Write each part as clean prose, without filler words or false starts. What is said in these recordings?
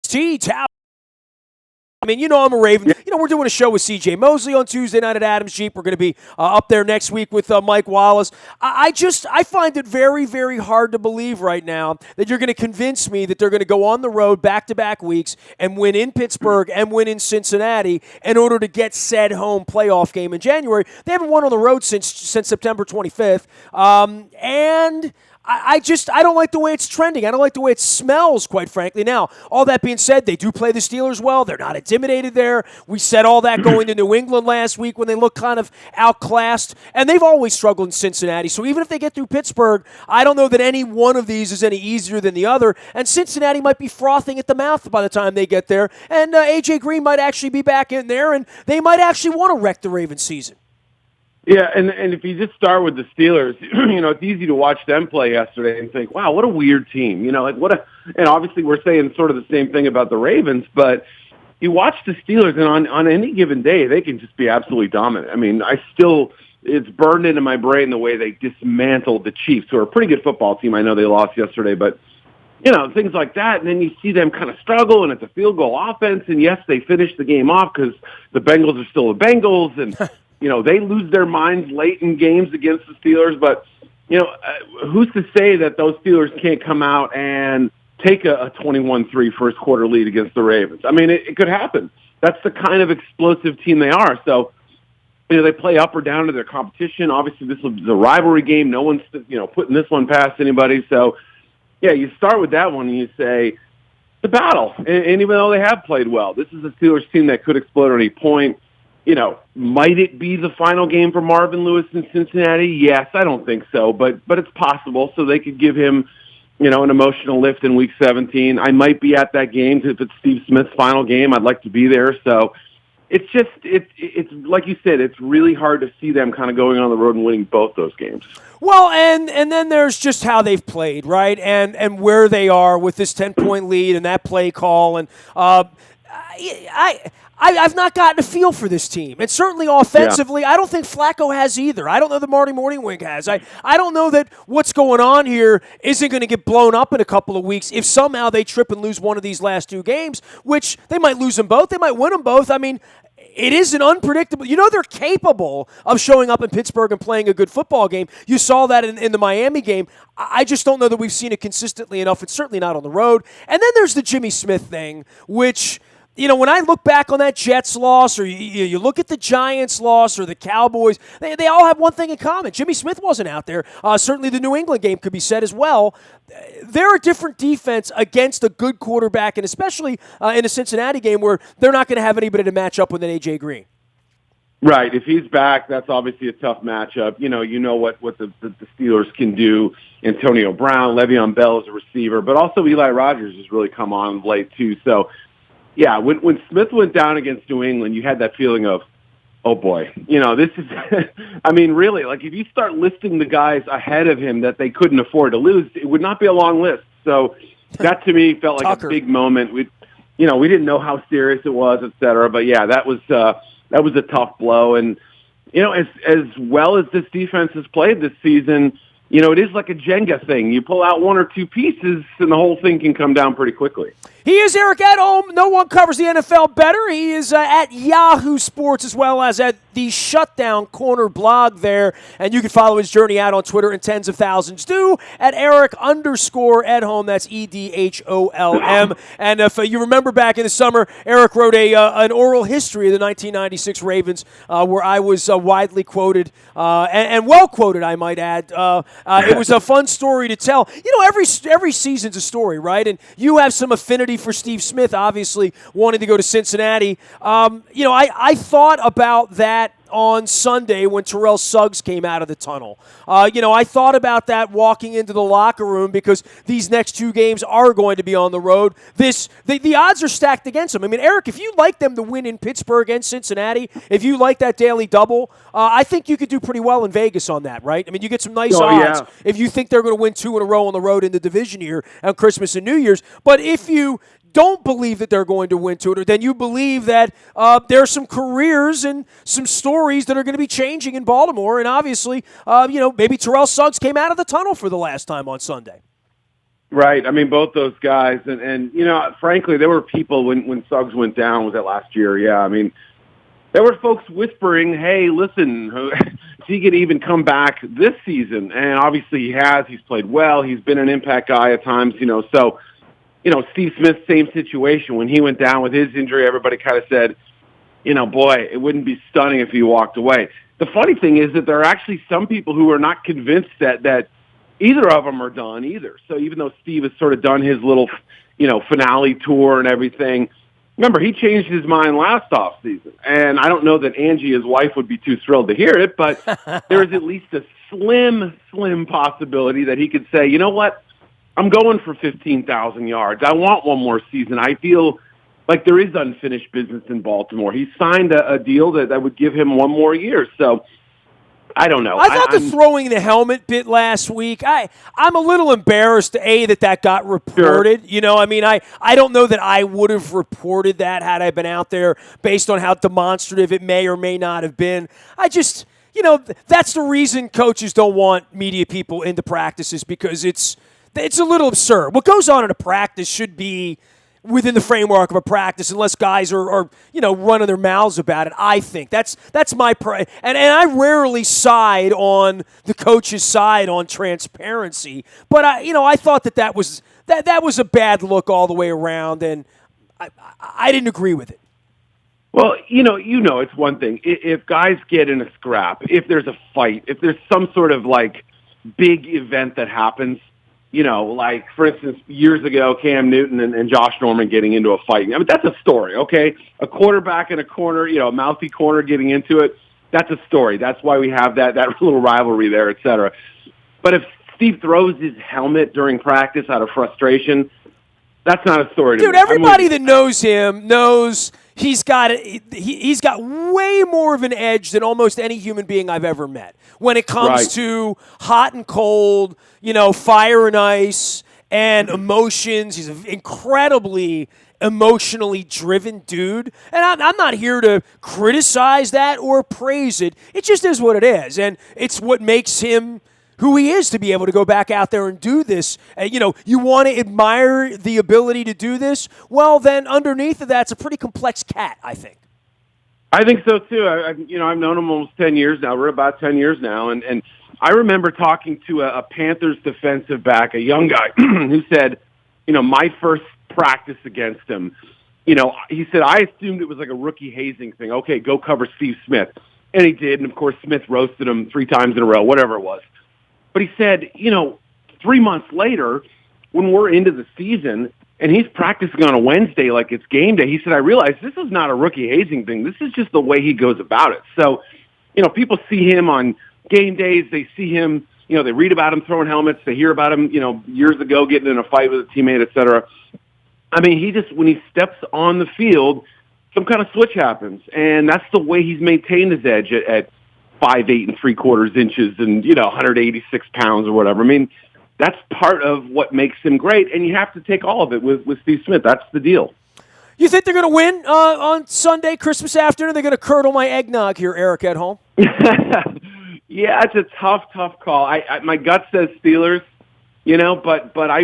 WNST. I mean, I'm a Raven. We're doing a show with C.J. Mosley on Tuesday night at Adams Jeep. We're going to be up there next week with Mike Wallace. I find it very, very hard to believe right now that you're going to convince me that they're going to go on the road back-to-back weeks and win in Pittsburgh and win in Cincinnati in order to get said home playoff game in January. They haven't won on the road since September 25th. And I don't like the way it's trending. I don't like the way it smells, quite frankly. Now, all that being said, they do play the Steelers well. They're not intimidated there. We said all that going to New England last week when they looked kind of outclassed. And they've always struggled in Cincinnati. So even if they get through Pittsburgh, I don't know that any one of these is any easier than the other. And Cincinnati might be frothing at the mouth by the time they get there. And A.J. Green might actually be back in there, and they might actually want to wreck the Ravens season. Yeah, and if you just start with the Steelers, it's easy to watch them play yesterday and think, wow, what a weird team. And obviously we're saying sort of the same thing about the Ravens, but you watch the Steelers, and on any given day, they can just be absolutely dominant. I mean, it's burned into my brain the way they dismantled the Chiefs, who are a pretty good football team. I know they lost yesterday, but, things like that. And then you see them kind of struggle, and it's a field goal offense. And yes, they finished the game off because the Bengals are still the Bengals, and they lose their minds late in games against the Steelers, but, who's to say that those Steelers can't come out and take a 21-3 first quarter lead against the Ravens? I mean, it could happen. That's the kind of explosive team they are. So, they play up or down to their competition. Obviously, this is a rivalry game. No one's, putting this one past anybody. So, yeah, you start with that one and you say, the battle. And even though they have played well, this is a Steelers team that could explode at any point. Might it be the final game for Marvin Lewis in Cincinnati? Yes, I don't think so, but it's possible. So they could give him, an emotional lift in Week 17. I might be at that game if it's Steve Smith's final game. I'd like to be there. So it's just it's like you said, it's really hard to see them kind of going on the road and winning both those games. Well, and then there's just how they've played, right, and where they are with this 10-point lead and that play call, and I've not gotten a feel for this team. And certainly offensively, I don't think Flacco has either. I don't know that Marty Morningwig has. I don't know that what's going on here isn't going to get blown up in a couple of weeks if somehow they trip and lose one of these last two games, which they might lose them both. They might win them both. I mean, it is an unpredictable. They're capable of showing up in Pittsburgh and playing a good football game. You saw that in the Miami game. I just don't know that we've seen it consistently enough. It's certainly not on the road. And then there's the Jimmy Smith thing, which – when I look back on that Jets loss, or you look at the Giants loss or the Cowboys, they all have one thing in common. Jimmy Smith wasn't out there. Certainly the New England game could be said as well. They're a different defense against a good quarterback, and especially in a Cincinnati game where they're not going to have anybody to match up with an A.J. Green. Right. If he's back, that's obviously a tough matchup. What the Steelers can do. Antonio Brown, Le'Veon Bell as a receiver, but also Eli Rogers has really come on late too. So, yeah, when Smith went down against New England, you had that feeling of, oh boy, this is, I mean, really, like if you start listing the guys ahead of him that they couldn't afford to lose, it would not be a long list. So that to me felt like a big moment. We didn't know how serious it was, et cetera. But yeah, that was a tough blow. And, as well as this defense has played this season, it is like a Jenga thing. You pull out one or two pieces and the whole thing can come down pretty quickly. He is Eric Edholm. No one covers the NFL better. He is at Yahoo Sports as well as at the Shutdown Corner blog there. And you can follow his journey out on Twitter, and tens of thousands do, at Eric_Edholm. That's EDHOLM. And if you remember back in the summer, Eric wrote an oral history of the 1996 Ravens where I was widely quoted and well quoted, I might add. It was a fun story to tell. Every season's a story, right? And you have some affinity for Steve Smith, obviously, wanting to go to Cincinnati. I thought about that on Sunday when Terrell Suggs came out of the tunnel. I thought about that walking into the locker room because these next two games are going to be on the road. The odds are stacked against them. I mean, Eric, if you like them to win in Pittsburgh and Cincinnati, if you like that daily double, I think you could do pretty well in Vegas on that, right? I mean, you get some nice odds if you think they're going to win two in a row on the road in the division here on Christmas and New Year's. But if you don't believe that they're going to win to it, or then you believe that there are some careers and some stories that are going to be changing in Baltimore, and obviously, maybe Terrell Suggs came out of the tunnel for the last time on Sunday. Right. I mean, both those guys, and frankly, there were people when Suggs went down. Was that last year? Yeah. I mean, there were folks whispering, "Hey, listen, if he could even come back this season," and obviously he has. He's played well. He's been an impact guy at times. So Steve Smith, same situation. When he went down with his injury, everybody kind of said, boy, it wouldn't be stunning if he walked away. The funny thing is that there are actually some people who are not convinced that either of them are done either. So even though Steve has sort of done his little, finale tour and everything, remember, he changed his mind last offseason. And I don't know that Angie, his wife, would be too thrilled to hear it, but there is at least a slim possibility that he could say, you know what, I'm going for 15,000 yards. I want one more season. I feel like there is unfinished business in Baltimore. He signed a deal that would give him one more year. So I don't know. I thought the throwing the helmet bit last week, I'm a little embarrassed, that got reported. Sure. I mean, I don't know that I would have reported that had I been out there based on how demonstrative it may or may not have been. I just, that's the reason coaches don't want media people into practices, because it's a little absurd. What goes on in a practice should be within the framework of a practice, unless guys are running their mouths about it. I think that's my and I rarely side on the coach's side on transparency, but I thought that was a bad look all the way around, and I didn't agree with it. Well, it's one thing if guys get in a scrap, if there's a fight, if there's some sort of like big event that happens. Like, for instance, years ago, Cam Newton and Josh Norman getting into a fight. I mean, that's a story, okay? A quarterback in a corner, a mouthy corner getting into it, that's a story. That's why we have that little rivalry there, et cetera. But if Steve throws his helmet during practice out of frustration, that's not a story to me. Dude, everybody that knows him knows he's got way more of an edge than almost any human being I've ever met when it comes to hot and cold, fire and ice and emotions. He's an incredibly emotionally driven dude. And I'm not here to criticize that or praise it. It just is what it is. And it's what makes him who he is, to be able to go back out there and do this. You want to admire the ability to do this? Well, then underneath of that's a pretty complex cat, I think. I think so, too. I've known him almost 10 years now. We're about 10 years now. And I remember talking to a Panthers defensive back, a young guy, who said, my first practice against him, he said, I assumed it was like a rookie hazing thing. Okay, go cover Steve Smith. And he did. And, of course, Smith roasted him 3 times in a row, whatever it was. But he said, 3 months later, when we're into the season and he's practicing on a Wednesday like it's game day, he said, I realized this is not a rookie hazing thing. This is just the way he goes about it. So, people see him on game days. They see him, they read about him throwing helmets. They hear about him, years ago getting in a fight with a teammate, et cetera. I mean, when he steps on the field, some kind of switch happens. And that's the way he's maintained his edge at 5'8" 3/4 inches and 186 pounds or whatever. I mean, that's part of what makes him great, and you have to take all of it with Steve Smith. That's the deal. You think they're going to win on Sunday, Christmas afternoon? They're going to curdle my eggnog here, Eric, at home. Yeah, it's a tough call. My gut says Steelers, but I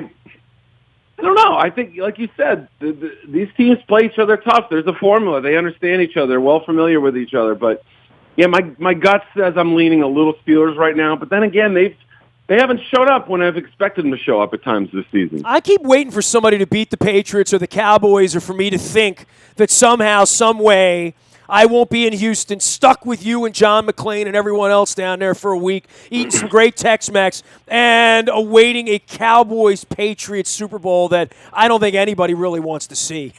don't know. I think, like you said, these teams play each other tough. There's a formula. They understand each other, well familiar with each other, but. Yeah, my gut says I'm leaning a little Steelers right now, but then again, they haven't showed up when I've expected them to show up at times this season. I keep waiting for somebody to beat the Patriots or the Cowboys, or for me to think that somehow, some way, I won't be in Houston, stuck with you and John McClain and everyone else down there for a week, eating some great Tex-Mex, and awaiting a Cowboys-Patriots Super Bowl that I don't think anybody really wants to see.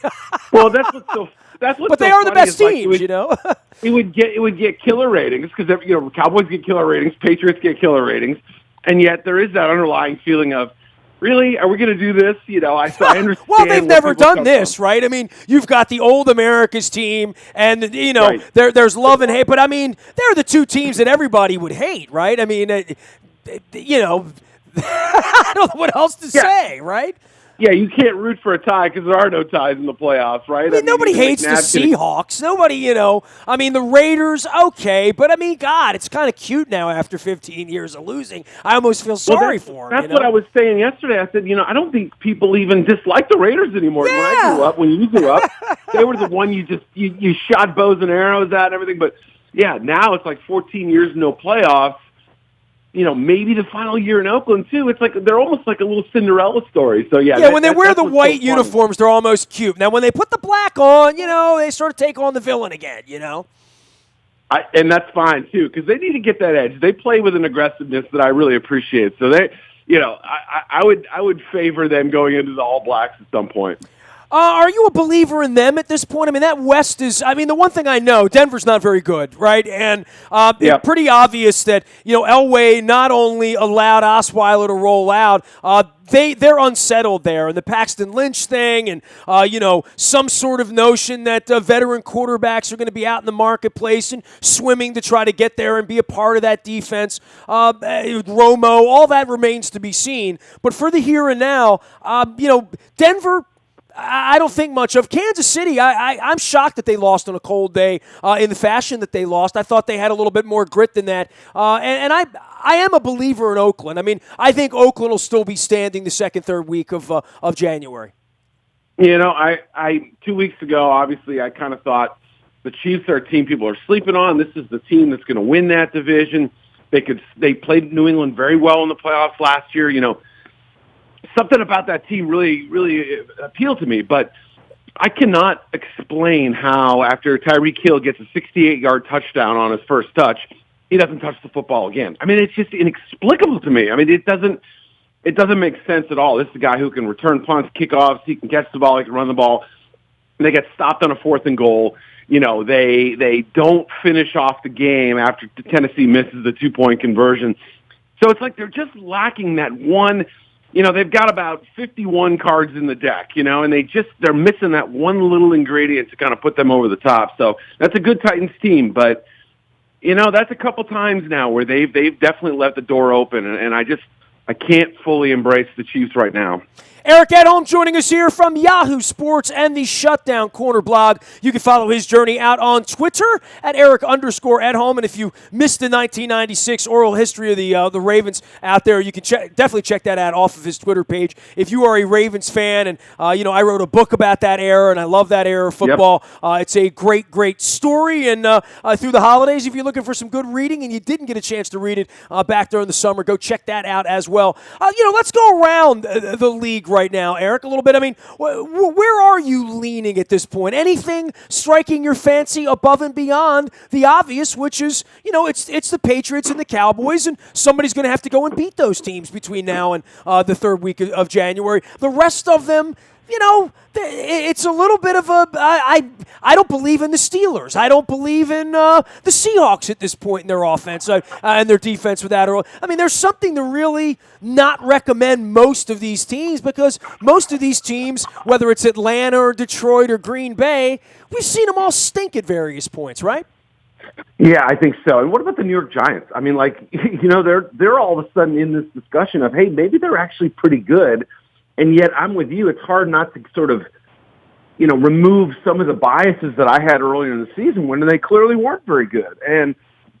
Well, that's what's so. But they are the best teams, It would get killer ratings because Cowboys get killer ratings, Patriots get killer ratings, and yet there is that underlying feeling of, really, are we going to do this? I understand. Well, they've never done this, right? I mean, you've got the old America's team, and right. there's love and hate, but I mean, they're the two teams that everybody would hate, right? I mean, I don't know what else to say, right? Yeah, you can't root for a tie because there are no ties in the playoffs, right? I mean, nobody hates the Seahawks. Nobody, I mean, the Raiders, okay. But, I mean, God, it's kind of cute now after 15 years of losing. I almost feel sorry for them. That's what I was saying yesterday. I said, I don't think people even dislike the Raiders anymore. Yeah. When you grew up, they were the one you shot bows and arrows at and everything. But, yeah, now it's like 14 years, no playoffs. Maybe the final year in Oakland, too. It's like they're almost like a little Cinderella story. So, yeah. Yeah, when they wear the white uniforms, they're almost cute. Now, when they put the black on, they sort of take on the villain again, And that's fine, too, because they need to get that edge. They play with an aggressiveness that I really appreciate. So, I would favor them going into the All Blacks at some point. Are you a believer in them at this point? I mean, that West is, the one thing I know, Denver's not very good, right? And it's pretty obvious that, Elway not only allowed Osweiler to roll out, they're unsettled there. And the Paxton Lynch thing and, some sort of notion that veteran quarterbacks are going to be out in the marketplace and swimming to try to get there and be a part of that defense. Romo, all that remains to be seen. But for the here and now, Denver, I don't think much of. Kansas City, I'm shocked that they lost on a cold day in the fashion that they lost. I thought they had a little bit more grit than that. And I am a believer in Oakland. I mean, I think Oakland will still be standing the second, third week of January. 2 weeks ago, obviously, I kind of thought the Chiefs are a team people are sleeping on. This is the team that's going to win that division. They played New England very well in the playoffs last year, Something about that team really, really appealed to me, but I cannot explain how after Tyreek Hill gets a 68-yard touchdown on his first touch, he doesn't touch the football again. I mean, it's just inexplicable to me. I mean, it doesn't make sense at all. This is a guy who can return punts, kickoffs, he can catch the ball, he can run the ball. And they get stopped on a 4th and goal. They don't finish off the game after Tennessee misses the 2-point conversion. So it's like they're just lacking that one. They've got about 51 cards in the deck, and they're missing that one little ingredient to kind of put them over the top. So that's a good Titans team, but that's a couple times now where they've definitely left the door open, and I can't fully embrace the Chiefs right now. Eric Edholm joining us here from Yahoo Sports and the Shutdown Corner blog. You can follow his journey out on Twitter at Eric_Edholm. And if you missed the 1996 oral history of the Ravens out there, you can definitely check that out off of his Twitter page. If you are a Ravens fan, and I wrote a book about that era, and I love that era of football. Yep. It's a great, great story. And through the holidays, if you're looking for some good reading and you didn't get a chance to read it back during the summer, go check that out as well. Let's go around the league right now, Eric, a little bit. I mean, where are you leaning at this point? Anything striking your fancy above and beyond the obvious, which is, it's the Patriots and the Cowboys, and somebody's going to have to go and beat those teams between now and the third week of January. The rest of them, it's a little bit of I don't believe in the Steelers. I don't believe in the Seahawks at this point in their offense and their defense with that. I mean, there's something to really not recommend most of these teams, because most of these teams, whether it's Atlanta or Detroit or Green Bay, we've seen them all stink at various points, right? Yeah, I think so. And what about the New York Giants? I mean, they're all of a sudden in this discussion of, hey, maybe they're actually pretty good. And yet, I'm with you. It's hard not to sort of, remove some of the biases that I had earlier in the season when they clearly weren't very good. And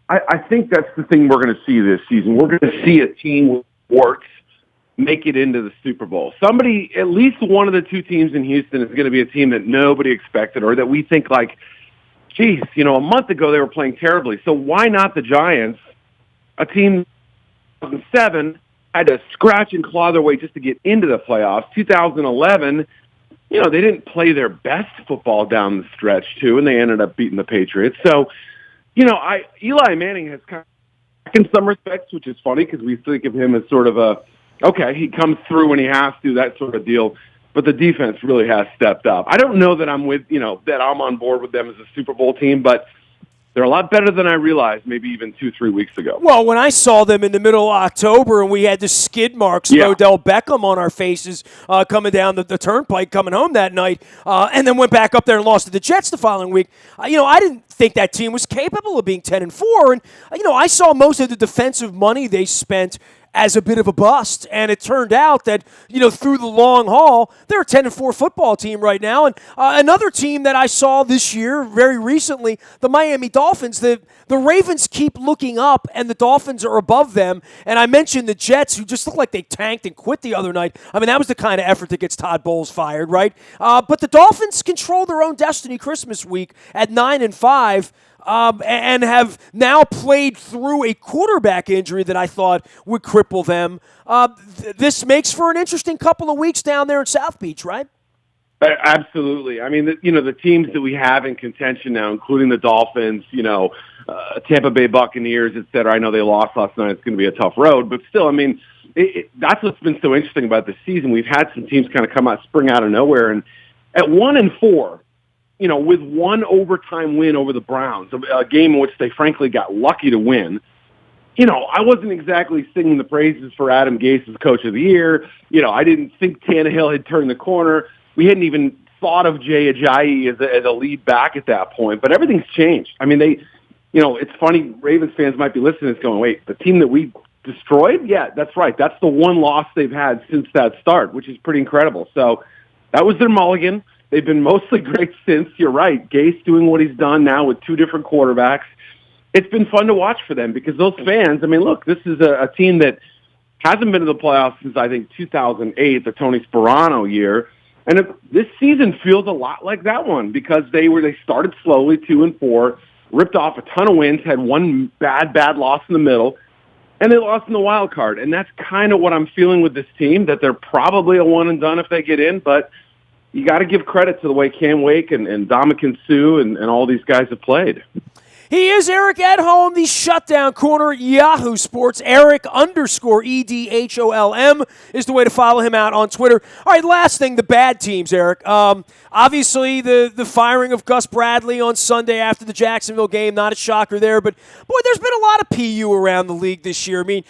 I think that's the thing we're going to see this season. We're going to see a team with warts make it into the Super Bowl. Somebody, at least one of the two teams in Houston is going to be a team that nobody expected, or that we think geez, a month ago they were playing terribly. So why not the Giants, a team 2007 had to scratch and claw their way just to get into the playoffs. 2011, they didn't play their best football down the stretch, too, and they ended up beating the Patriots. So, Eli Manning has kind of, in some respects, which is funny because we think of him as sort of he comes through when he has to, that sort of deal. But the defense really has stepped up. I don't know that I'm that I'm on board with them as a Super Bowl team, but they're a lot better than I realized maybe even 2-3 weeks ago. Well, when I saw them in the middle of October and we had the skid marks of Odell Beckham on our faces coming down the turnpike, coming home that night, and then went back up there and lost to the Jets the following week, I didn't think that team was capable of being 10-4. And, I saw most of the defensive money they spent as a bit of a bust. And it turned out that, through the long haul, they're a 10-4 football team right now. And another team that I saw this year very recently, the Miami Dolphins, the Ravens keep looking up and the Dolphins are above them. And I mentioned the Jets, who just looked like they tanked and quit the other night. I mean, that was the kind of effort that gets Todd Bowles fired, right? But the Dolphins control their own destiny Christmas week at 9-5. And have now played through a quarterback injury that I thought would cripple them. This makes for an interesting couple of weeks down there in South Beach, right? Absolutely. I mean, the teams that we have in contention now, including the Dolphins, Tampa Bay Buccaneers, et cetera. I know they lost last night. It's going to be a tough road, but still, I mean, that's what's been so interesting about this season. We've had some teams kind of spring out of nowhere, and at 1-4. With one overtime win over the Browns, a game in which they frankly got lucky to win. I wasn't exactly singing the praises for Adam Gase as Coach of the Year. I didn't think Tannehill had turned the corner. We hadn't even thought of Jay Ajayi as a lead back at that point, but everything's changed. I mean, it's funny, Ravens fans might be listening to this going, wait, the team that we destroyed? Yeah, that's right. That's the one loss they've had since that start, which is pretty incredible. So that was their mulligan. They've been mostly great since. You're right. Gase doing what he's done now with two different quarterbacks. It's been fun to watch for them because those fans, I mean, look, this is a team that hasn't been to the playoffs since, I think, 2008, the Tony Sparano year. And this season feels a lot like that one because they started slowly, 2-4, ripped off a ton of wins, had one bad loss in the middle, and they lost in the wild card. And that's kind of what I'm feeling with this team, that they're probably a one and done if they get in, but you got to give credit to the way Cam Wake and Ndamukong Suh and all these guys have played. He is Eric Edholm, the shutdown corner, Yahoo Sports. Eric_EDHOLM is the way to follow him out on Twitter. All right, last thing, the bad teams, Eric. Obviously, the firing of Gus Bradley on Sunday after the Jacksonville game, not a shocker there. But, boy, there's been a lot of PU around the league this year. I mean,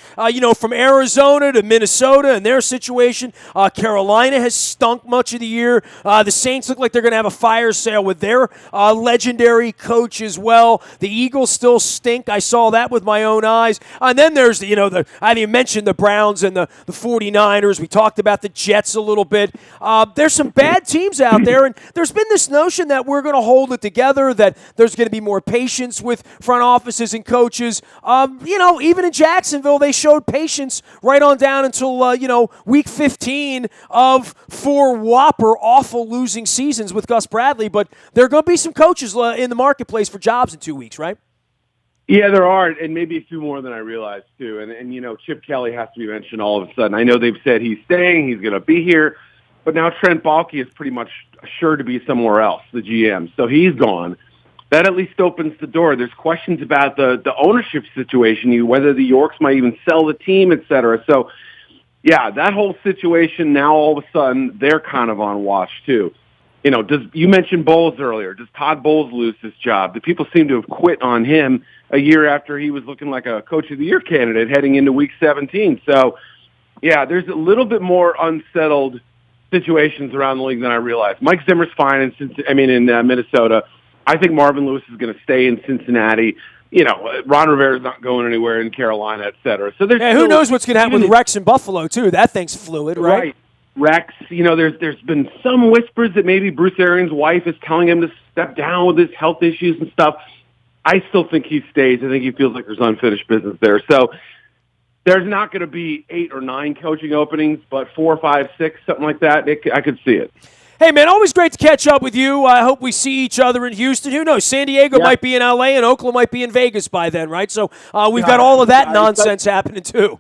from Arizona to Minnesota and their situation. Carolina has stunk much of the year. The Saints look like they're going to have a fire sale with their legendary coach as well. The Eagles still stink. I saw that with my own eyes. And then there's, I didn't mention the Browns and the 49ers. We talked about the Jets a little bit. There's some bad teams out there, and there's been this notion that we're going to hold it together, that there's going to be more patience with front offices and coaches. Even in Jacksonville, they showed patience right on down until, week 15 of 4 whopper, awful losing seasons with Gus Bradley. But there are going to be some coaches in the marketplace for jobs in 2 weeks, right? Yeah, there are, and maybe a few more than I realized, too. And Chip Kelly has to be mentioned all of a sudden. I know they've said he's staying, he's going to be here, but now Trent Baalke is pretty much sure to be somewhere else, the GM. So he's gone. That at least opens the door. There's questions about the ownership situation, whether the Yorks might even sell the team, et cetera. So, yeah, that whole situation, now all of a sudden, they're kind of on watch, too. You mentioned Bowles earlier. Does Todd Bowles lose his job? The people seem to have quit on him a year after he was looking like a Coach of the Year candidate heading into Week 17. So, yeah, there's a little bit more unsettled situations around the league than I realized. Mike Zimmer's fine in Minnesota. I think Marvin Lewis is going to stay in Cincinnati. Ron Rivera's not going anywhere in Carolina, et cetera. So who knows what's going to happen with Rex in Buffalo, too. That thing's fluid, right? Right. Rex, there's been some whispers that maybe Bruce Arians' wife is telling him to step down with his health issues and stuff. I still think he stays. I think he feels like there's unfinished business there. So there's not going to be 8 or 9 coaching openings, but 4, 5, 6, something like that. I could see it. Hey, man, always great to catch up with you. I hope we see each other in Houston. Who knows? San Diego might be in L.A. and Oakland might be in Vegas by then, right? So we've got all of that nonsense happening, too.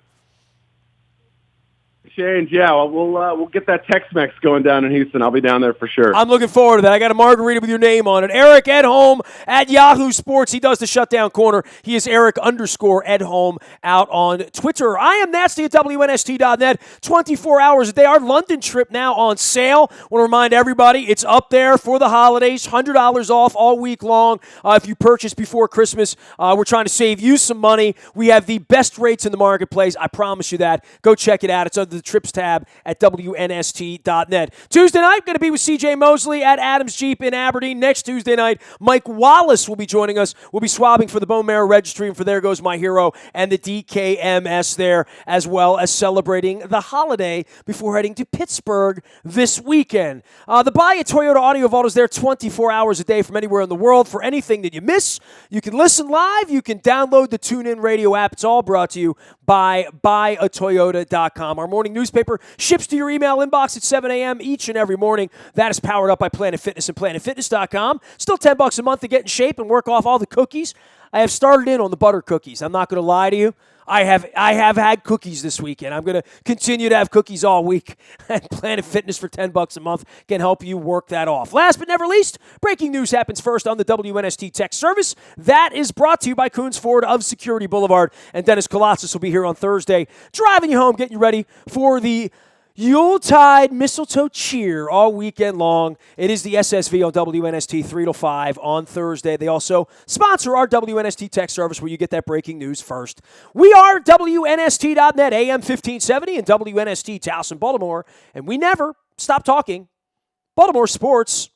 Change, yeah. We'll get that Tex-Mex going down in Houston. I'll be down there for sure. I'm looking forward to that. I got a margarita with your name on it. Eric Edholm at Yahoo Sports. He does the shutdown corner. He is Eric_Edholm out on Twitter. I am Nasty at WNST.net. 24 hours a day. Our London trip now on sale. I want to remind everybody it's up there for the holidays. $100 off all week long if you purchase before Christmas. We're trying to save you some money. We have the best rates in the marketplace. I promise you that. Go check it out. It's under the trips tab at WNST.net. Tuesday night, going to be with CJ Mosley at Adams Jeep in Aberdeen. Next Tuesday night, Mike Wallace will be joining us. We'll be swabbing for the Bone Marrow Registry, and for There Goes My Hero and the DKMS there, as well as celebrating the holiday before heading to Pittsburgh this weekend. The Buy a Toyota Audio Vault is there 24 hours a day from anywhere in the world. For anything that you miss, you can listen live. You can download the TuneIn Radio app. It's all brought to you by buyatoyota.com. Our morning newspaper ships to your email inbox at 7 a.m. each and every morning. That is powered up by Planet Fitness and PlanetFitness.com. Still $10 a month to get in shape and work off all the cookies. I have started in on the butter cookies. I'm not going to lie to you. I have had cookies this weekend. I'm going to continue to have cookies all week. And Planet Fitness for $10 a month can help you work that off. Last but never least, breaking news happens first on the WNST Text Service. That is brought to you by Coons Ford of Security Boulevard. And Dennis Colossus will be here on Thursday, driving you home, getting you ready for the Yuletide Mistletoe Cheer all weekend long. It is the SSV on WNST 3 to 5 on Thursday. They also sponsor our WNST Tech Service where you get that breaking news first. We are WNST.net, AM 1570 and WNST Towson, Baltimore, and we never stop talking Baltimore sports.